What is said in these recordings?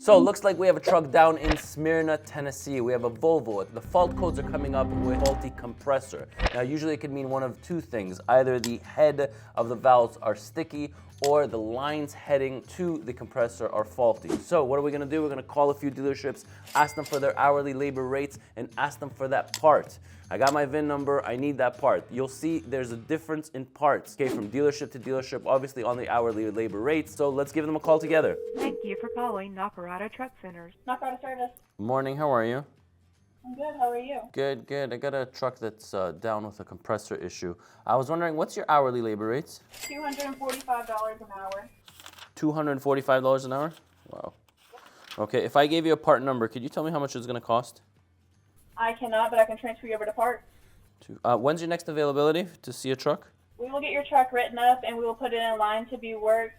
So it looks like we have a truck down in Smyrna, Tennessee. We have a Volvo. The fault codes are coming up with faulty compressor. Now usually it could mean one of two things. Either the head of the valves are sticky or the lines heading to the compressor are faulty. So what are we gonna do? We're gonna call a few dealerships, ask them for their hourly labor rates, and ask them for that part. I got my VIN number, I need that part. You'll see there's a difference in parts, okay, from dealership to dealership, obviously on the hourly labor rates. So let's give them a call together. Thank you for calling Nacarato Truck Centers. Nacarato Service. Morning, how are you? I'm good, how are you? Good, good. I got a truck that's down with a compressor issue. I was wondering, what's your hourly labor rates? $245 an hour. $245 an hour? Wow. Okay, if I gave you a part number, could you tell me how much it's gonna cost? I cannot, but I can transfer you over to parts. When's your next availability to see a truck? We will get your truck written up and we will put it in line to be worked,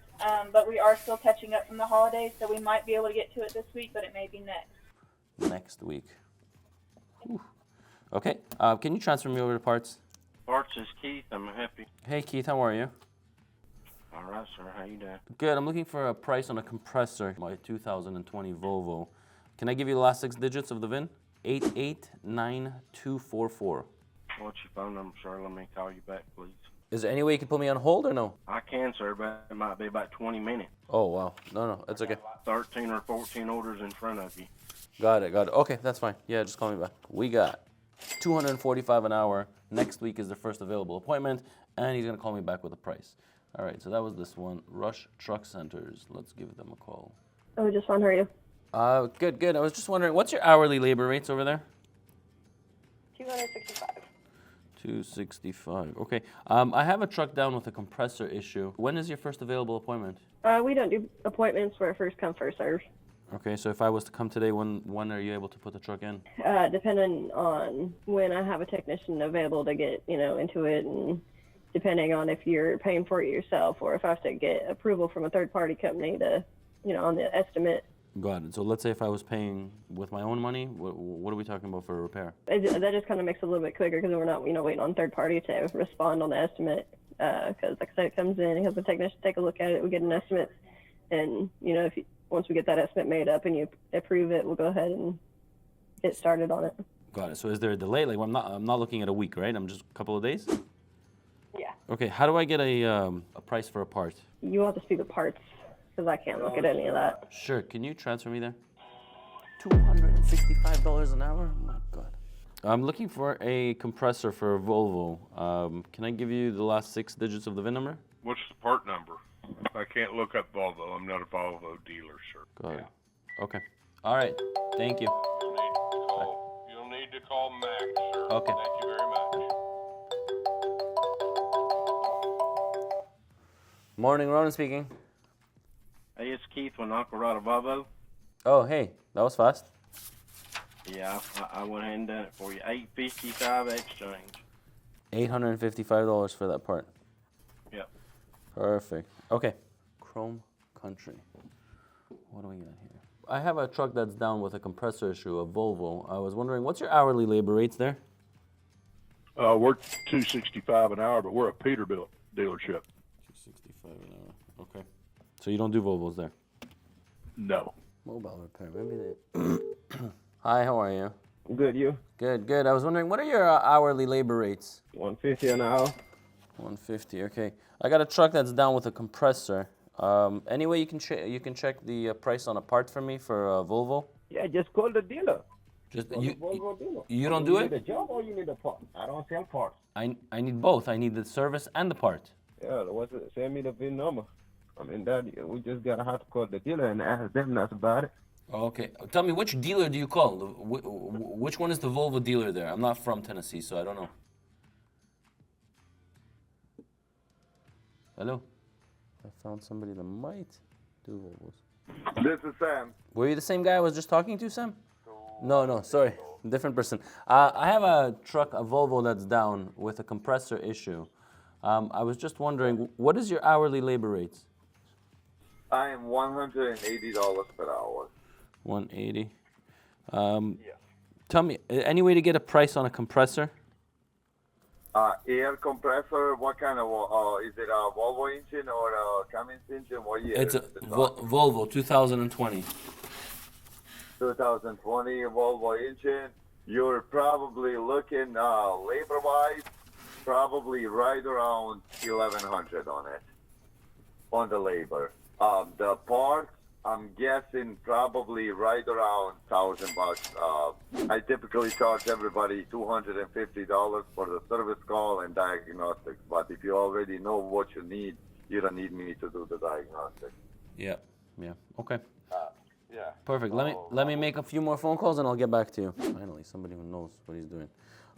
but we are still catching up from the holidays, so we might be able to get to it this week, but it may be next. Next week. Whew. Okay, can you transfer me over to parts? Parts is Keith. I'm happy. Hey Keith, how are you? All right, sir. How you doing? Good, I'm looking for a price on a compressor, my 2020 Volvo. Can I give you the last 6 digits of the VIN? 889244. What's your phone number, sir? Let me call you back, please. Is there any way you can put me on hold or no? I can, sir, but it might be about 20 minutes. Oh, wow. No, it's okay. 13 or 14 orders in front of you. Got it. Okay, that's fine. Yeah, just call me back. We got $245 an hour. Next week is the first available appointment, and he's gonna call me back with a price. All right, so that was this one. Rush Truck Centers. Let's give them a call. Oh, just fine. How are you? Good. I was just wondering, what's your hourly labor rates over there? $265. $265. Okay. I have a truck down with a compressor issue. When is your first available appointment? We don't do appointments. We're first come, first serve. Okay, so if I was to come today, when are you able to put the truck in? Depending on when I have a technician available to get, into it, and depending on if you're paying for it yourself or if I have to get approval from a third-party company to, on the estimate. Got it. So let's say if I was paying with my own money, what are we talking about for a repair? That just kind of makes it a little bit quicker because we're not, waiting on third party to respond on the estimate. Because, like I said, it comes in, he has the technician take a look at it, we get an estimate, and once we get that estimate made up and you approve it, we'll go ahead and get started on it. Got it. So is there a delay? Like I'm not looking at a week, right? I'm just a couple of days. Yeah. Okay. How do I get a price for a part? You have to speak with parts because I can't look at any of that. Sure. Can you transfer me there? $265 an hour? Oh my God. I'm looking for a compressor for a Volvo. Can I give you the last 6 digits of the VIN number? What's the part number? I can't look up Volvo. I'm not a Volvo dealer, sir. Got it. Okay. All right. Thank you. You'll need to call Max, sir. Okay. Thank you very much. Morning, Ronan speaking. Hey, it's Keith with Nacarato Volvo. Oh, hey. That was fast. Yeah, I went ahead and done it for you. $855 exchange. $855 for that part. Yep. Perfect. Okay. Chrome Country. What do we got here? I have a truck that's down with a compressor issue, a Volvo. I was wondering, what's your hourly labor rates there? We're $265 an hour, but we're a Peterbilt dealership. $265 an hour. Okay. So you don't do Volvos there? No. Mobile repair. Maybe they... Hi, how are you? Good, you? Good. I was wondering, what are your hourly labor rates? $150 an hour. $150. Okay. I got a truck that's down with a compressor. Any way you can check the price on a part for me for a Volvo? Yeah, just call the dealer. Just Call the Volvo dealer. you don't do You it? need a job or you need a part? I don't sell parts. I need both. I need the service and the part. Yeah, send me the VIN number. We just gotta have to call the dealer and ask them. That's about it. Okay. Tell me, which dealer do you call? Which one is the Volvo dealer there? I'm not from Tennessee, so I don't know. Hello? I found somebody that might do Volvos. This is Sam. Were you the same guy I was just talking to, Sam? No, sorry. Different person. I have a truck, a Volvo that's down with a compressor issue. I was just wondering, what is your hourly labor rates? I am $180 per hour. 180. Yeah. Tell me, any way to get a price on a compressor? Air compressor, what kind of, is it a Volvo engine or a Cummins engine? What year? It's a Volvo 2020. 2020 Volvo engine, you're probably looking labor-wise, probably right around 1,100 on it, on the labor. The parts, I'm guessing probably right around $1,000. I typically charge everybody $250 for the service call and diagnostics. But if you already know what you need, you don't need me to do the diagnostics. Yeah. Okay. Yeah. Perfect. Let me make a few more phone calls and I'll get back to you. Finally, somebody who knows what he's doing.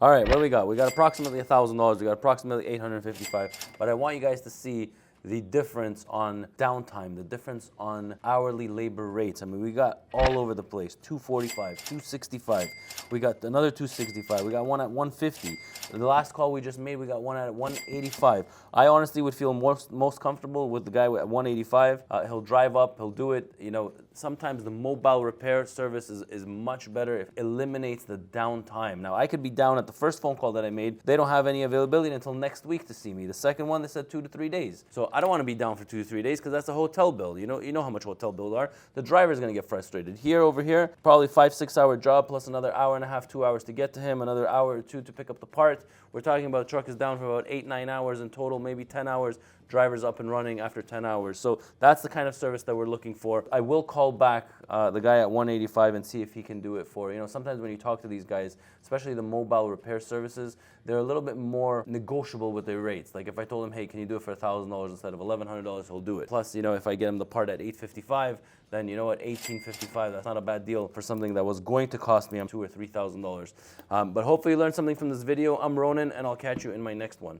All right, what do we got? We got approximately $1,000. We got approximately $855. But I want you guys to see the difference on downtime, the difference on hourly labor rates. I mean, we got all over the place. 245, 265. We got another 265. We got one at 150. The last call we just made, we got one at 185. I honestly would feel most comfortable with the guy at 185. He'll drive up, he'll do it. You know, sometimes the mobile repair service is much better. It eliminates the downtime. Now, I could be down at the first phone call that I made. They don't have any availability until next week to see me. The second one, they said 2 to 3 days. So I don't want to be down for 2 to 3 days because that's a hotel bill. You know how much hotel bills are. The driver's going to get frustrated. Over here, probably 5-6 hour job plus another hour and a half, 2 hours to get to him, another hour or 2 to pick up the part. We're talking about the truck is down for about 8-9 hours in total, maybe 10 hours. Driver's up and running after 10 hours. So that's the kind of service that we're looking for. I will call back the guy at 185 and see if he can do it for, sometimes when you talk to these guys, especially the mobile repair services, they're a little bit more negotiable with their rates. Like if I told him, hey, can you do it for $1,000 instead of $1,100, he'll do it. Plus, if I get him the part at $855, then you know what, $1,855, that's not a bad deal for something that was going to cost me $2,000 or $3,000. But hopefully you learned something from this video. I'm Ronan, and I'll catch you in my next one.